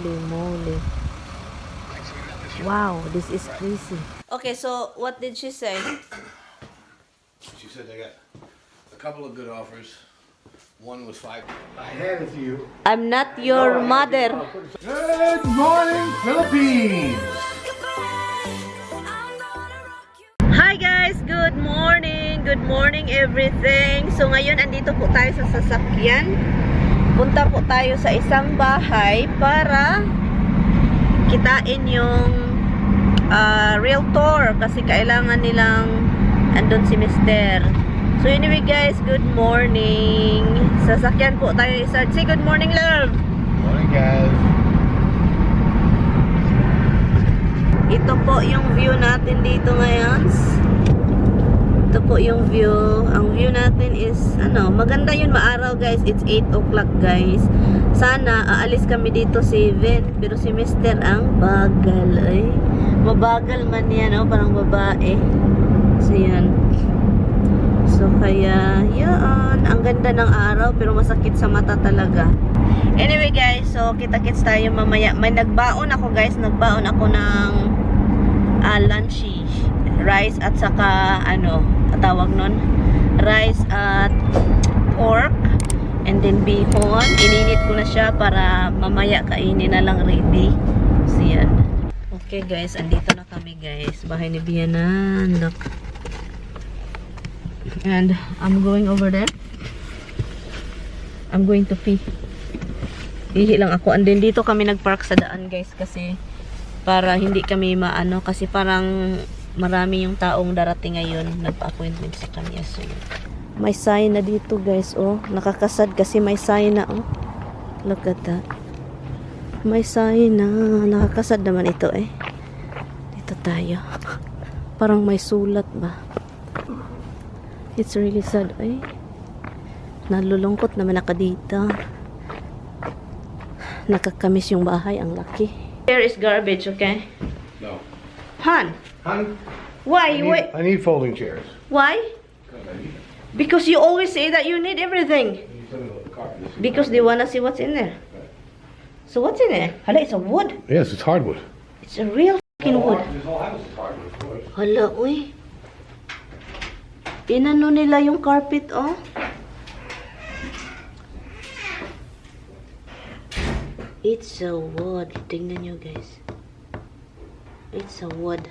Holy moly. Wow, this is crazy. Okay, so what did she say? She said they got a couple of good offers. One was $5. I hand it to you. I'm not your mother. Good morning, Philippines! Hi guys, good morning. Good morning everything. So ngayon andito po tayo sa sasakyan. Punta po tayo sa isang bahay para kitain yung realtor kasi kailangan nilang andun si Mister. So anyway guys, good morning. Sasakyan po tayo isa. Say good morning, love. Morning, guys. Ito po yung view natin dito ngayon. Ito po yung view. Ang view natin is, maganda yun, maaraw guys. It's 8 o'clock guys. Sana, aalis kami dito 7. Pero si Mister ang bagal. Ay, mabagal man yan, parang babae. So yan. So kaya, yan. Ang ganda ng araw, pero masakit sa mata talaga. Anyway guys, so kita-kits tayo mamaya. May nagbaon ako guys. Nagbaon ako ng lunchy. Rice at saka, tawag nun? Rice at pork. And then bihon. Ininit ko na siya para mamaya kainin na lang ready. So yan. Okay guys, andito na kami guys. Bahay ni Bianan. Look. And I'm going over there. I'm going to pee. Ihi lang ako. And then dito kami nagpark sa daan guys kasi para hindi kami kasi parang marami yung taong darating ngayon. Nagpa-appointment sa kanya. So may sign na dito guys. Nakakasad kasi may sign na. Look at that. May sign na. Nakakasad naman ito Dito tayo. Parang may sulat ba? It's really sad nalulungkot naman ako dito. Nakakamiss yung bahay. Ang laki. There is garbage, okay? No. Han, Hon, why? I need folding chairs. Why? Because you always say that you need everything. Because they wanna see what's in there. So what's in there? Hala, it's a wood. Yes, it's hardwood. It's a real fucking wood. This whole house is hardwood, of course. Hala, uy. Inano nila yung carpet, It's a wood. Tingnan nyo, guys. It's a wood.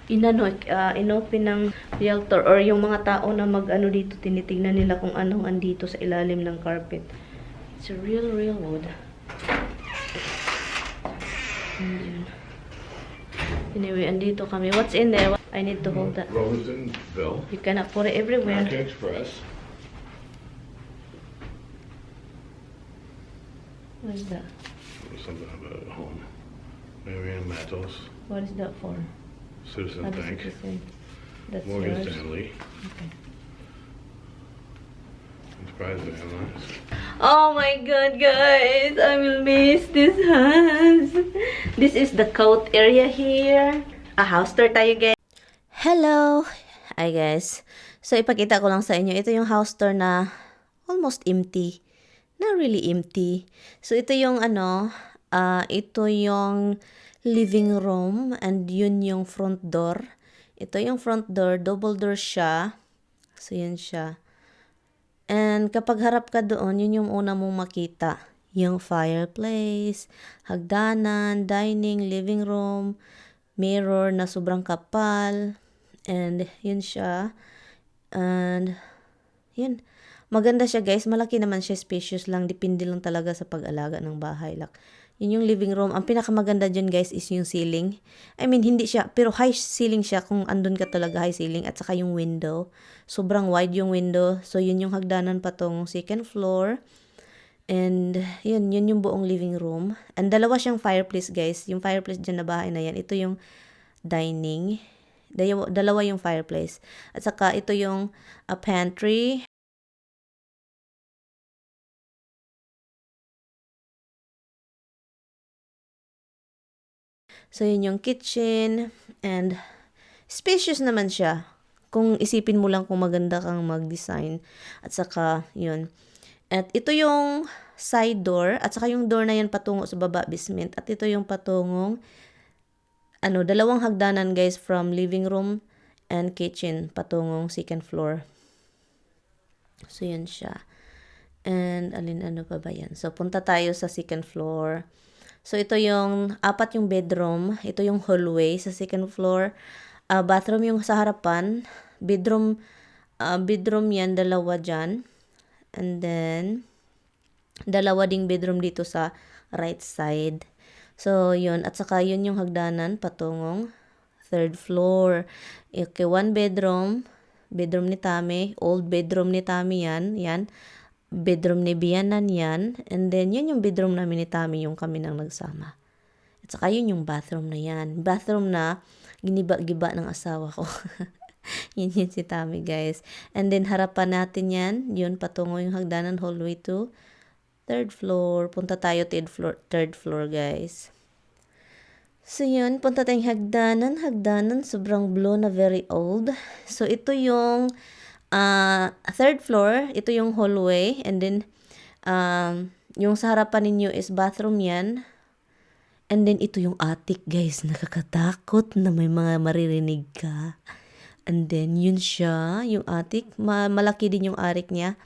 Inopen ng realtor or yung mga tao na dito, tinitingnan nila kung anong andito sa ilalim ng carpet. It's a real wood. Anyway, andito kami. What's in there? I need to hold that. Rosen bill. You cannot put it everywhere. American Express. What is that? Something about a home. Marianne Matos. What is that for? Citizen How does Bank. it say? That's Morgan yours? Stanley. Okay. Enterprise Airlines. Oh my god, guys! I will miss this house. This is the coat area here. A house tour tayo, guys. Hello! Hi, guys. So, ipakita ko lang sa inyo. Ito yung house tour na almost empty. Not really empty. So, ito yung ito yung living room and yun yung front door. Ito yung front door. Double door siya. So, yun siya. And kapag harap ka doon, yun yung una mong makita. Yung fireplace, hagdanan, dining, living room, mirror na sobrang kapal. And yun siya. And yun. Maganda siya guys. Malaki naman siya. Spacious lang. Depende lang talaga sa pag-alaga ng bahay. Yun yung living room. Ang pinakamaganda dyan guys is yung ceiling. I mean, hindi siya. Pero high ceiling siya kung andun ka talaga high ceiling. At saka yung window. Sobrang wide yung window. So, yun yung hagdanan pa tong second floor. And, yun yung buong living room. And dalawa siyang fireplace guys. Yung fireplace dyan na bahay na yan. Ito yung dining. Dalawa yung fireplace. At saka, ito yung pantry. So, yun yung kitchen. And, spacious naman siya. Kung isipin mo lang kung maganda kang mag-design. At saka, yun. At ito yung side door at saka yung door na yan patungo sa baba basement at ito yung patungong dalawang hagdanan guys from living room and kitchen patungong second floor. So yan siya. And ano pa ba yan? So punta tayo sa second floor. So ito yung apat yung bedroom, ito yung hallway sa second floor. Bathroom yung sa harapan, bedroom yan dalawa dyan. And then dalawa ding bedroom dito sa right side. So, yun. At saka yun yung hagdanan patungong third floor. Okay, one bedroom ni Tami. Old bedroom ni Tami yan. Yan. Bedroom ni Bianan yan. And then, yun yung bedroom namin ni Tami, yung kami nang nagsama. At saka yun yung bathroom na yan. Bathroom na giniba-giba ng asawa ko. Yun si Tami, guys. And then, harapan natin yan. Yun, patungo yung hagdanan hallway to third floor. Punta tayo third floor, guys. So, yun. Punta tayong hagdanan. Sobrang blue na very old. So, ito yung third floor. Ito yung hallway. And then, yung sa harapan ninyo is bathroom yan. And then, ito yung attic, guys. Nakakatakot na may mga maririnig ka. And then, yun siya, yung attic. Malaki din yung attic niya.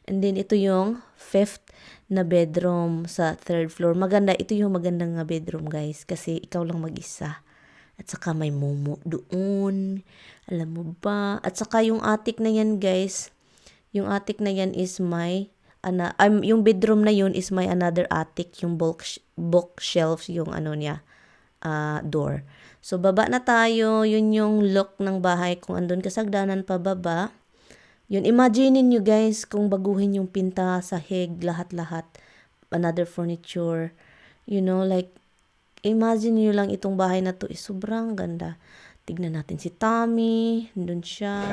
And then, ito yung fifth na bedroom sa third floor. Maganda. Ito yung magandang bedroom, guys. Kasi ikaw lang mag-isa. At saka may momo doon. Alam mo ba? At saka yung attic na yan, guys. Yung attic na yan is may... yung bedroom na yun is may another attic. Yung bookshelf, yung niya, door. So, baba na tayo. Yun yung look ng bahay. Kung andun ka sa hagdanan pababa. Yun, imagine nyo guys kung baguhin yung pinta, sahig, lahat-lahat. Another furniture. You know, like, imagine nyo lang itong bahay na to. Sobrang ganda. Tignan natin si Tommy. Andun siya.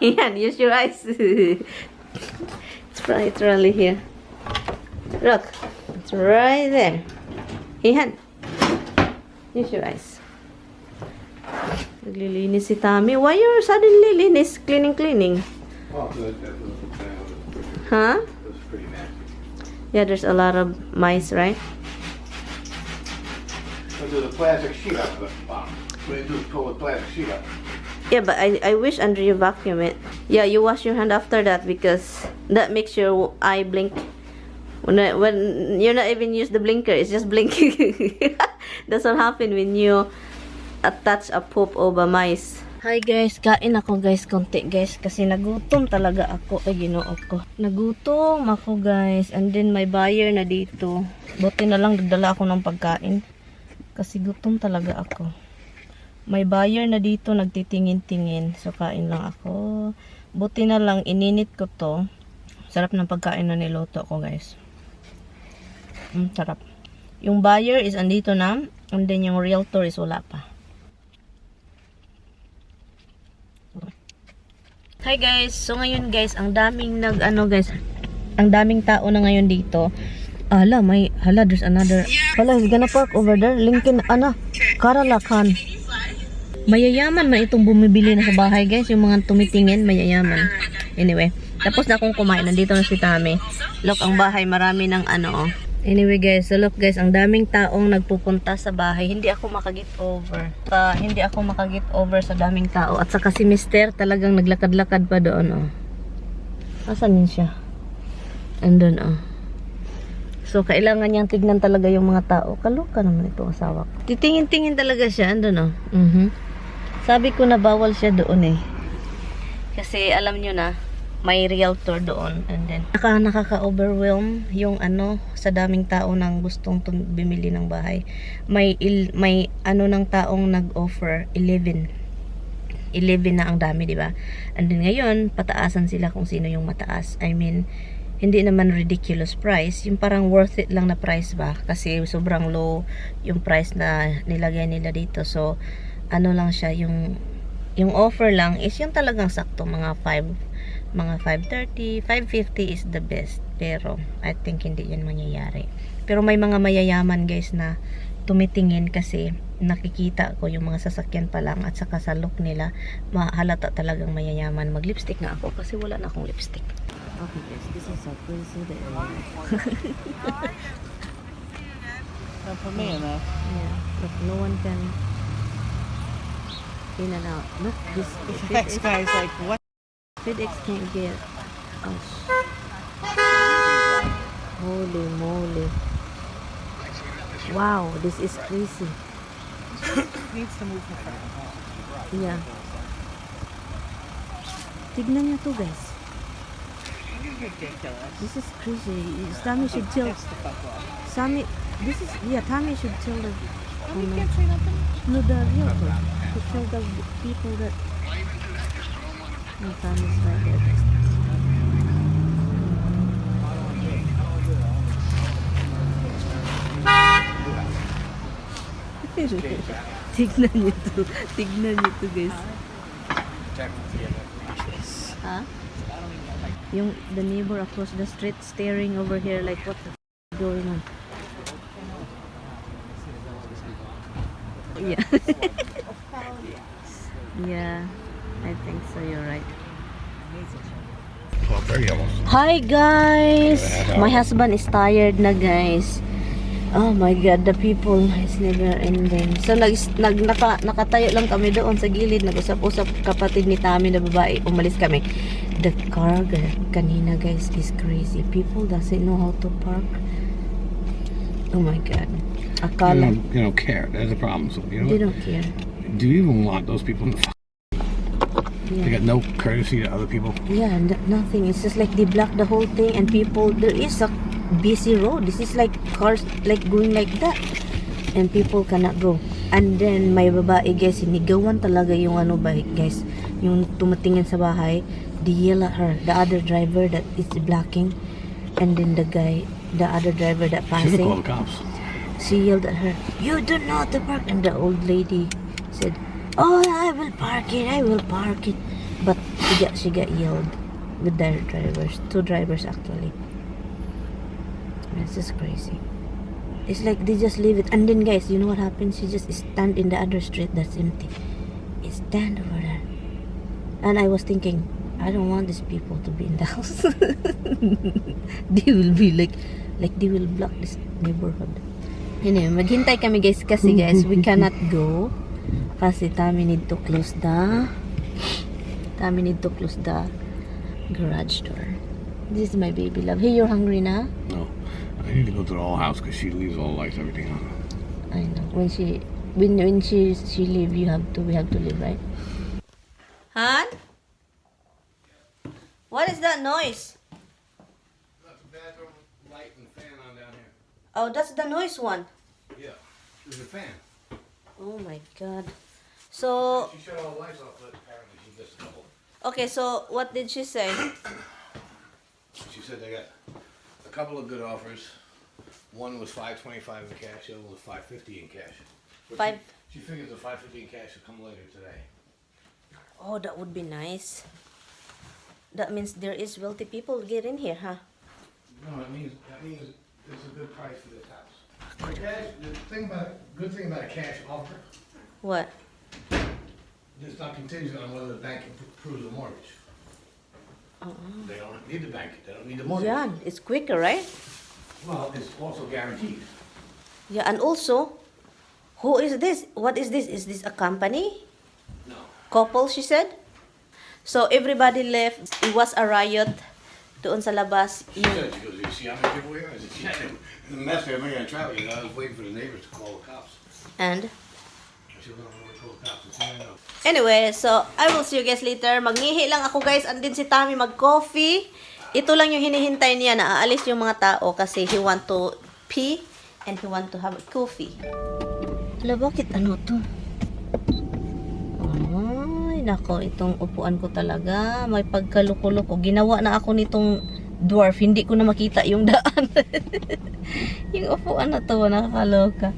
Yan, use your eyes. It's really here. Look, it's right there. Ihan. Use your eyes. Naglilinis si Tami. Why you suddenly linis? Cleaning? Oh, that's Huh? pretty nasty. Yeah, there's a lot of mice, right? There's a plastic sheet out of the bottom. What you do is pull the plastic sheet up. Yeah, but I wish Andre you vacuum it. Yeah, you wash your hand after that because that makes your eye blink. When you're not even use the blinker, it's just blinking. That's what happen when you attach a poop of a mice. Hi guys, kain ako guys, konti guys, kasi nagutom talaga ako. Ay, ginoo ko. Nagutom ako guys, and then may buyer na dito. Buti na lang nagdala ako ng pagkain. Kasi gutom talaga ako. May buyer na dito, nagtitingin-tingin. So, kain lang ako. Buti na lang, ininit ko to. Sarap ng pagkain na niluto ko guys. Sarap. Yung buyer is andito na, and then yung realtor is wala pa. Hi guys, so ngayon guys, ang daming ang daming tao na ngayon dito. There's another. He's gonna park over there. Lincoln, Karalakan. Mayayaman man itong bumibili na sa bahay guys, yung mga tumitingin, mayayaman. Anyway, tapos na akong kumain, nandito na si Tami. Look, ang bahay, marami ng Anyway guys, so look guys, ang daming taong nagpupunta sa bahay. Hindi ako makagit over. Hindi ako makagit over sa daming tao. At saka si Mister talagang naglakad-lakad pa doon, Asan yun siya? Andun, So, kailangan niyang tignan talaga yung mga tao. Kaloka naman itong asawa ko. Titingin-tingin talaga siya. Andun, Sabi ko na bawal siya doon, Kasi alam nyo na, may realtor doon. And then, nakaka-overwhelm yung sa daming tao nang gustong bumili ng bahay. May ng taong nag-offer 11 na ang dami, di ba? And then ngayon, pataasan sila kung sino yung mataas. I mean, hindi naman ridiculous price. Yung parang worth it lang na price ba? Kasi sobrang low yung price na nilagay nila dito. So, lang siya, yung offer lang is yung talagang sakto, mga 530, 550 is the best. Pero, I think hindi yan mangyayari. Pero may mga mayayaman guys na tumitingin kasi nakikita ko yung mga sasakyan pa lang at saka sa look nila, mahalata talagang mayayaman. Mag-lipstick na ako kasi wala na akong lipstick. Okay guys, this is so crazy the area. Not for me enough. Yeah, look, no one can in and out. Look, this Next guy's like, what? FedEx can't get us. Holy moly. Wow, this is crazy. Needs to move in front of the house. Yeah. Tignan niyo to guys. Ridiculous. This is crazy. Sammy should tell. Piss the fuck off. Sammy, this is, yeah, Tommy should tell the, You can't say nothing. no, the realtor. To tell the people that, no, Tommy's right there. Guys. Tignan niyo to. Tignan niyo to guys. Ha? Yung the neighbor across the street staring over here like what the f going on? Yeah. Yeah, I think so. You're right. Well, very almost. Hi guys! My husband is tired na guys. Oh my god, the people is never ending. So nakatayo lang kami doon sa gilid, nag-usap-usap kapatid ni Tami na babae, umalis kami. The car kanina guys is crazy. People doesn't know how to park. Oh my god. Akala You don't care. That's the problem. So, you know they what? don't care. Do you even want those people in the They Yeah. got no courtesy to other people. Yeah, nothing. It's just like they block the whole thing and people, there is a busy road. This is like cars like going like that. And people cannot go. And then may babae guys, sinigawan talaga yung ano ba guys, yung tumatingin sa bahay, they yell at her, the other driver that is blocking. And then the other driver that Should have called passing, the cops. she yelled at her, you don't know how to park. And the old lady said, oh, I will park it. But she got yelled with their drivers, 2 drivers actually. It's just crazy. It's like they just leave it. And then guys, you know what happens? She just stand in the other street that's empty. It's stand over there. And I was thinking, I don't want these people to be in the house. They will be like they will block this neighborhood. Anyway, maghintay kami guys kasi guys, we cannot go. Kasi Tami need to close the garage door. This is my baby love. Hey, you're hungry na? No. I need to go to the whole house because she leaves all the lights, everything on. I know. When she leave, we have to leave, right? Han? What is that noise? That's the bathroom light and fan on down here. Oh, that's the noise one. Yeah, there's a fan. Oh my god. So, She shut all the lights off, but apparently she missed a couple. okay, so what did she say? She said they got a couple of good offers. One was $525 in cash, the other was $550 in cash. But Five. She figures the $550 in cash will come later today. Oh, that would be nice. That means there is wealthy people get in here, huh? No, that means it's a good price for this house. The good thing about a cash offer, What? it's not contingent on whether the bank approves the mortgage. They don't need the bank, they don't need the mortgage. Yeah, it's quicker, right? Well, it's also guaranteed. Yeah, and also, who is this? What is this? Is this a company? No. Couple, she said? So, everybody left. It was a riot doon sa labas. She said, she goes, you see how many people here? I said, yeah, in the mess I'm gonna travel, you know, I was waiting for the neighbors to call the cops. And, She was gonna call the cops, I said, no. anyway, so, I will see you guys later. Magnihi lang ako guys. Andin si Tami mag-coffee. Ito lang yung hinihintay niya na aalis yung mga tao kasi he want to pee and he want to have a coffee. Hala, bakit ano to? Ay, nako, itong upuan ko talaga. May pagkaluko-luko. Ginawa na ako nitong dwarf. Hindi ko na makita yung daan. Yung upuan na to, nakakaloka.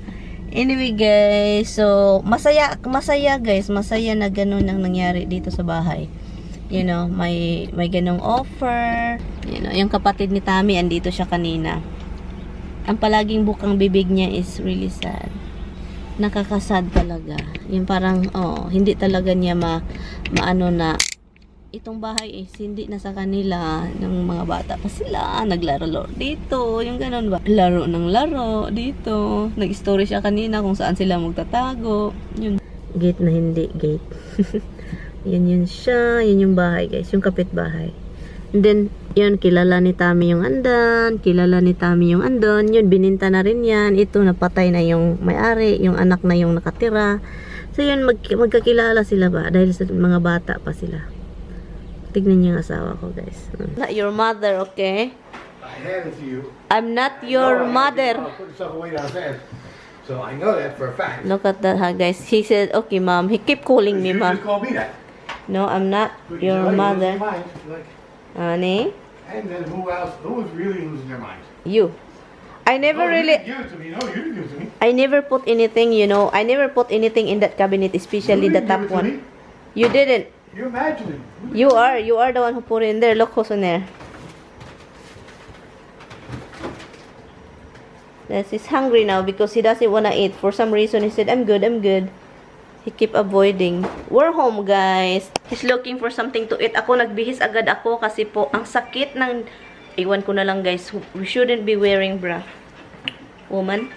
Anyway guys, so masaya guys, masaya na ganun ang nangyari dito sa bahay. You know, may ganung offer. You know, yung kapatid ni Tami andito siya kanina. Ang palaging bukang bibig niya is really sad. Nakakasad talaga. Yung parang hindi talaga niya maano na itong bahay is hindi na sa kanila. Ng mga bata pa sila, naglaro dito, yung ganun ba? Laro ng laro dito. Nag-story siya kanina kung saan sila magtatago. Yun. Gate na hindi gate. Yun siya. Yun yung bahay guys, yung kapitbahay. And then, yun, kilala ni Tami yung andan, kilala ni Tami yung andon. Yun, bininta na rin yan. Ito, napatay na yung may-ari, yung anak na yung nakatira. So yun, magkakilala sila ba? Dahil sa mga bata pa sila. Tignan niyo yung asawa ko, guys. Not your mother, okay? I hand it to you. I'm not your mother. Put yourself away downstairs. So I know that for a fact. Look at that, guys. He said, okay, mom. He kept calling me, You mom. just call me that. No, I'm not But your you know, mother. you lose your mind, like, Honey, and then who else? Who is really losing their mind? you. I never No, you really... didn't give it to me. No, you didn't give it to me. I never put anything, you know. I never put anything in that cabinet, especially You the didn't top give it to one. me. You didn't. You're imagining. You are the one who put it in there. Look who's in there. Yes, he's hungry now because he doesn't wanna eat. For some reason, he said, I'm good. He keep avoiding. We're home, guys. He's looking for something to eat. Ako, nagbihis agad ako kasi po, ang sakit ng... Iwan ko na lang, guys. We shouldn't be wearing bra. Woman,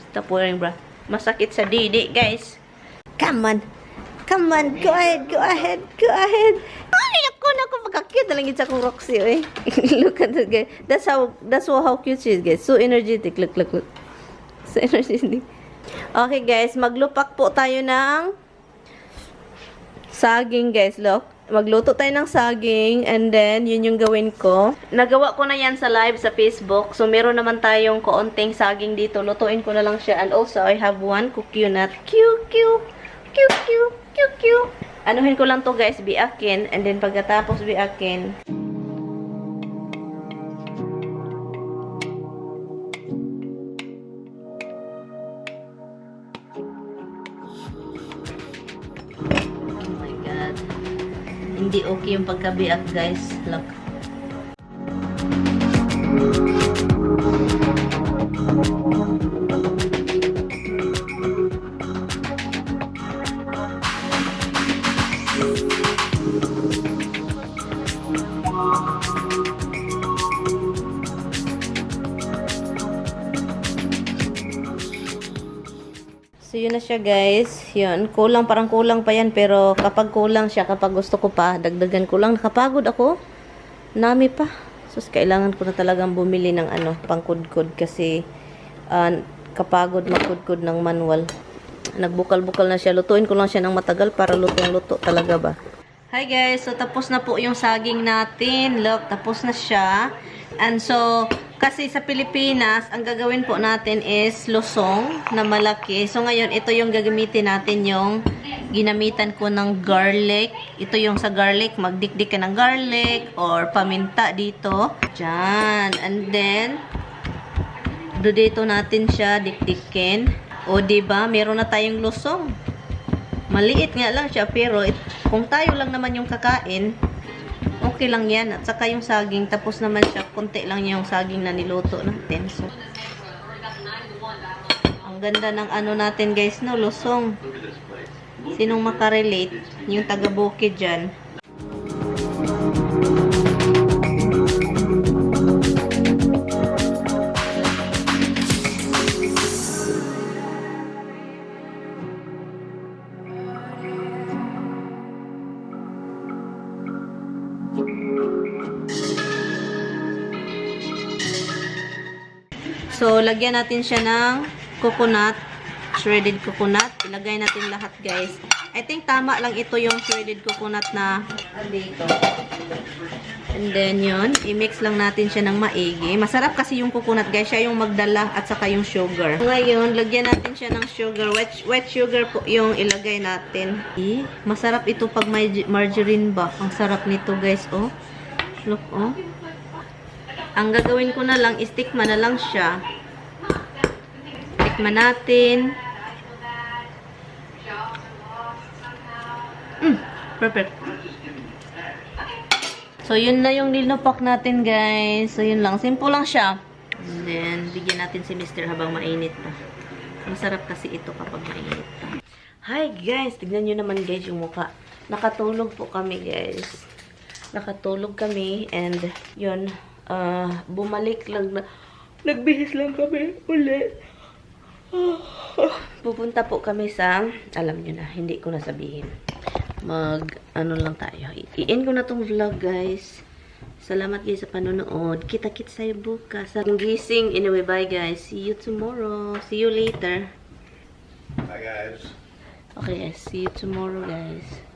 stop wearing bra. Masakit sa didi, guys. Come on. Go ahead. Ay, naku, magka-cute na lang yun sa kong Roxy, eh. Look at that, guys. That's how cute she is, guys. So energetic. Look. So energetic. Okay, guys. Maglupak po tayo ng saging, guys. Look. Magluto tayo ng saging and then yun yung gawin ko. Nagawa ko na yan sa live sa Facebook. So meron naman tayong kaunting saging dito. Lutuin ko na lang siya. And also I have one coconut. Cute. Anuhin ko lang to, guys, biakin. And then pagkatapos biakin, hindi okay yung pagkabiak, guys. Look. So, yun na siya, guys. Yun. Parang kulang pa yan. Pero, kapag kulang siya, kapag gusto ko pa, dagdagan ko lang. Nakapagod ako. Nami pa. So, kailangan ko na talagang bumili ng pangkudkod. Kasi, kapagod magkudkod ng manual. Nagbukal-bukal na siya. Lutuin ko lang siya ng matagal para lutong-luto talaga ba. Hi, guys. So, tapos na po yung saging natin. Look, tapos na siya. And so, kasi sa Pilipinas, ang gagawin po natin is losong na malaki. So, ngayon, ito yung gagamitin natin, yung ginamitan ko ng garlic. Ito yung sa garlic, magdikdik ka ng garlic or paminta dito. Diyan. And then, dito natin siya dikdikin. O, diba? Meron na tayong losong. Maliit nga lang siya, pero kung tayo lang naman yung kakain, okay lang yan. At saka yung saging, tapos naman siya, konti lang yung saging na niluto natin. So, ang ganda ng natin, guys, no? Losong. Sinong makarelate? Yung taga-bukid dyan. So, lagyan natin siya ng coconut, shredded coconut. Ilagay natin lahat, guys. I think tama lang ito yung shredded coconut na dito. And then, yun. I-mix lang natin siya ng maigi. Masarap kasi yung coconut, guys. Siya yung magdala at saka yung sugar. Ngayon, lagyan natin siya ng sugar. Wet sugar po yung ilagay natin. Masarap ito pag may margarine ba. Ang sarap nito, guys. Oh. Look, oh. Ang gagawin ko na lang, istikman na lang siya. Tikman natin. Perfect. So, yun na yung nilupak natin, guys. So, yun lang. Simple lang siya. And then, bigyan natin si Mr. habang mainit pa. Masarap kasi ito kapag mainit pa. Hi, guys. Tignan nyo naman, guys, yung mukha. Nakatulog po kami, guys. nakatulog kami and yun, bumalik lang na, nagbihis lang kami ulit. Pupunta po kami sa, alam nyo na, hindi ko na sabihin. Ano lang tayo. I-end ko na tong vlog, guys. Salamat guys sa panonood. Kita-kits tayo bukas. Sa gising. Anyway, bye guys. See you tomorrow. See you later. Bye, guys. Okay, guys. See you tomorrow, guys.